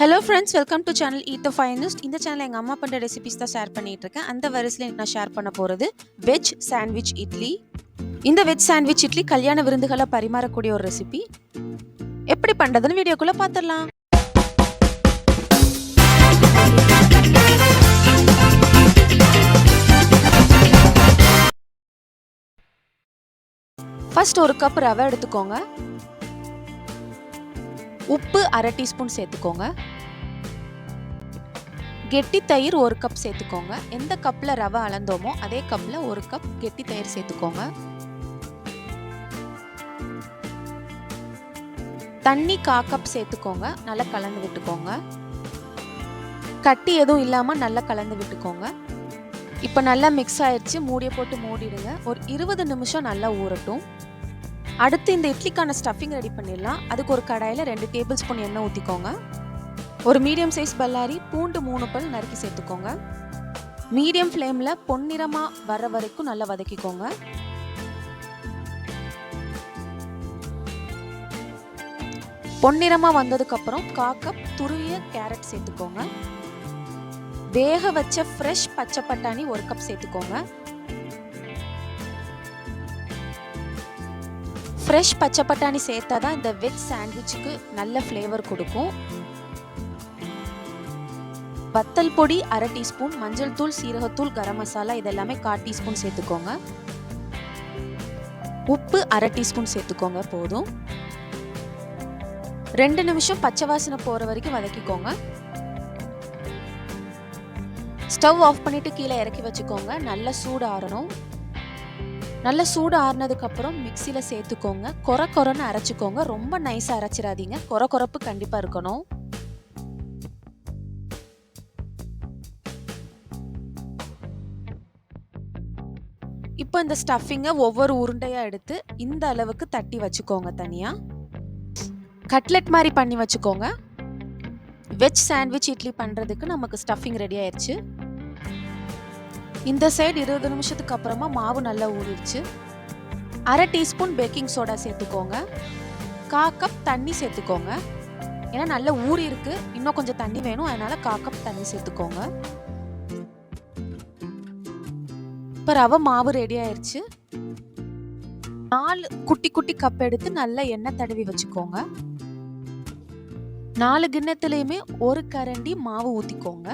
Hello friends, welcome to channel eat the finest. இந்த channel எங்கள் அம்மா பண்ணுற ரெசிபிஸ் தான் ஷேர் பண்ணிட்டு இருக்கேன். அந்த வரிசையில் நான் ஷேர் பண்ண போகிறது வெஜ் சாண்ட்விச் இட்லி. இந்த வெஜ் சாண்ட்விச் இட்லி கல்யாண விருந்துகளை பரிமாறக்கூடிய ஒரு ரெசிபி. எப்படி பண்ணுறதுன்னு வீடியோக்குள்ளே பார்த்துடலாம். ஃபர்ஸ்ட் ஒரு கப் ரவை எடுத்துக்கோங்க. உப்பு அரை டீஸ்பூன் சேர்த்துக்கோங்க. கெட்டி தயிர் ஒரு கப் சேர்த்துக்கோங்க. எந்த கப்பில் ரவை அளந்தோமோ அதே கப்பில் ஒரு கப் கெட்டி தயிர் சேர்த்துக்கோங்க. தண்ணி 1/4 கப் சேர்த்துக்கோங்க. நல்லா கலந்து விட்டுக்கோங்க. கட்டி எதுவும் இல்லாமல் நல்லா கலந்து விட்டுக்கோங்க. இப்போ நல்லா மிக்ஸ் ஆயிடுச்சு. மூடியை போட்டு மூடிடுங்க. ஒரு 20 நிமிஷம் நல்லா ஊறட்டும். அடுத்து இந்த இட்லிக்கான ஸ்டஃபிங் ரெடி பண்ணிடலாம். அதுக்கு ஒரு கடாயில் 2 டேபிள் ஸ்பூன் எண்ணெய் ஊற்றிக்கோங்க. ஒரு மீடியம் சைஸ் பல்லாரி பூண்டு 3 பல் நறுக்கி சேர்த்துக்கோங்க. மீடியம் ஃப்ளேமில் பொன்னிறமாக வர வரைக்கும் நல்லா வதக்கிக்கோங்க. பொன்னிறமாக வந்ததுக்கப்புறம் 1/4 கப் துருவிய கேரட் சேர்த்துக்கோங்க. வேக வச்ச ஃப்ரெஷ் பச்சை பட்டாணி 1 கப் சேர்த்துக்கோங்க. ஃப்ரெஷ் பச்சை பட்டாணி சேர்த்தா தான் இந்த வெஜ் சாண்ட்விச்சுக்கு நல்ல ஃப்ளேவர் கொடுக்கும். வத்தல் பொடி அரை டீஸ்பூன், மஞ்சள் தூள், சீரகத்தூள், கரம் மசாலா இதெல்லாமே 1/4 டீஸ்பூன் சேர்த்துக்கோங்க. உப்பு அரை டீஸ்பூன் சேர்த்துக்கோங்க. போதும். 2 நிமிஷம் பச்சை வாசனை போற வரைக்கும் வதக்கிக்கோங்க. ஸ்டவ் ஆஃப் பண்ணிட்டு கீழே இறக்கி வச்சுக்கோங்க. நல்லா சூடு ஆறணும். நல்லா சூடு ஆறுனதுக்கு அப்புறம் மிக்சியில சேர்த்துக்கோங்க. கொரன்னு அரைச்சிக்கோங்க. ரொம்ப நைஸா அரைச்சிடாதீங்க. கொரப்பு கண்டிப்பா இருக்கணும். இப்போ இந்த ஸ்டஃபிங்கை ஒவ்வொரு உருண்டையாக எடுத்து இந்த அளவுக்கு தட்டி வச்சுக்கோங்க. தனியாக கட்லெட் மாதிரி பண்ணி வச்சுக்கோங்க. வெஜ் சாண்ட்விச் இட்லி பண்ணுறதுக்கு நமக்கு ஸ்டஃபிங் ரெடி ஆயிடுச்சு. இந்த சைடு 20 நிமிஷத்துக்கு அப்புறமா மாவு நல்லா ஊறிடுச்சு. அரை டீஸ்பூன் பேக்கிங் சோடா சேர்த்துக்கோங்க. 1/4 கப் தண்ணி சேர்த்துக்கோங்க. ஏன்னா நல்லா ஊறி இருக்கு, இன்னும் கொஞ்சம் தண்ணி வேணும், அதனால 1/4 கப் தண்ணி சேர்த்துக்கோங்க. இப்போ ரவை மாவு ரெடி ஆயிடுச்சு. 4 குட்டி குட்டி கப் எடுத்து நல்லா எண்ணெய் தடவி வச்சுக்கோங்க. 4 கிண்ணத்துலயுமே 1 கரண்டி மாவு ஊத்திக்கோங்க.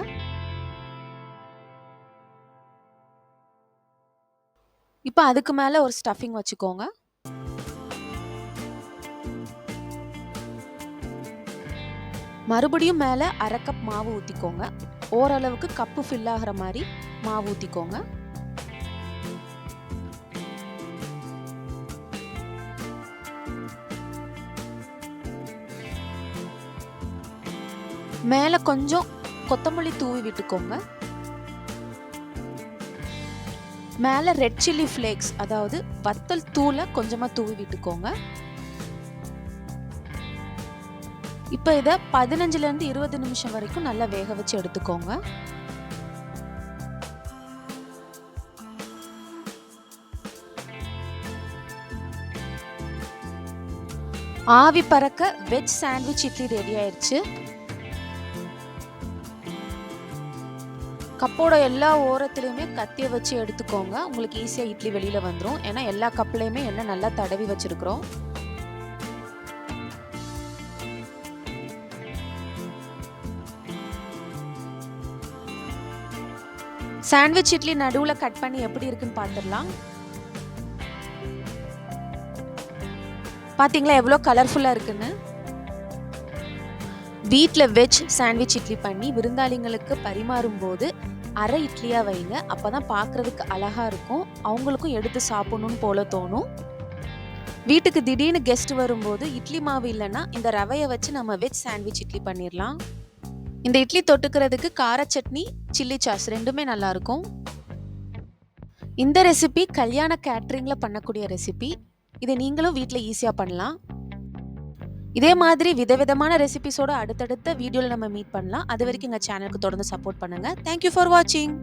இப்போ அதுக்கு மேல ஒரு ஸ்டஃபிங் வச்சுக்கோங்க. மறுபடியும் மேல அரை கப் மாவு ஊத்திக்கோங்க. ஓரளவுக்கு கப்பு ஃபில் ஆகிற மாதிரி மாவு ஊத்திக்கோங்க. மேல கொஞ்சம் கொத்தமல்லி தூவி விட்டுக்கோங்க. மேல ரெட் சில்லி ஃபிளேக்ஸ், அதாவது வத்தல் தூளை கொஞ்சமா தூவி விட்டுக்கோங்க. இப்போ இதை 15 இருந்து 20 நிமிஷம் வரைக்கும் நல்லா வேக வச்சு எடுத்துக்கோங்க. ஆவி பறக்க வெஜ் சாண்ட்விச் இட்லி ரெடி ஆயிடுச்சு. கப்போட எல்லா ஓரத்துலையுமே கத்தியை வச்சு எடுத்துக்கோங்க. உங்களுக்கு ஈஸியாக இட்லி வெளியில் வந்துடும். ஏன்னா எல்லா கப்லையுமே எண்ணெய் நல்லா தடவி வச்சுருக்குறோம். சாண்ட்விச் இட்லி நடுவில் கட் பண்ணி எப்படி இருக்குன்னு பார்த்துடலாம். பார்த்தீங்களா எவ்வளோ கலர்ஃபுல்லாக இருக்குன்னு. வீட்டில் வெஜ் சாண்ட்விச் இட்லி பண்ணி விருந்தாளிங்களுக்கு பரிமாறும் போது அரை இட்லியாக வைங்க. அப்போ தான் பார்க்குறதுக்கு அழகாக இருக்கும். அவங்களுக்கும் எடுத்து சாப்பிடணும்னு போல தோணும். வீட்டுக்கு திடீர்னு கெஸ்ட் வரும்போது இட்லி மாவு இல்லைன்னா இந்த ரவையை வச்சு நம்ம வெஜ் சாண்ட்விச் இட்லி பண்ணிடலாம். இந்த இட்லி தொட்டுக்கிறதுக்கு கார சட்னி, சில்லி சாஸ் ரெண்டுமே நல்லாயிருக்கும். இந்த ரெசிபி கல்யாண கேட்ரிங்கில் பண்ணக்கூடிய ரெசிபி. இதை நீங்களும் வீட்டில் ஈஸியாக பண்ணலாம். இதே மாதிரி விதவிதமான ரெசிபிஸோட அடுத்தடுத்த வீடியோவில் நம்ம மீட் பண்ணலாம். அது வரைக்கும் எங்கள் சேனலுக்கு தொடர்ந்து சப்போர்ட் பண்ணுங்கள். தேங்க்யூ ஃபார் வாட்சிங்.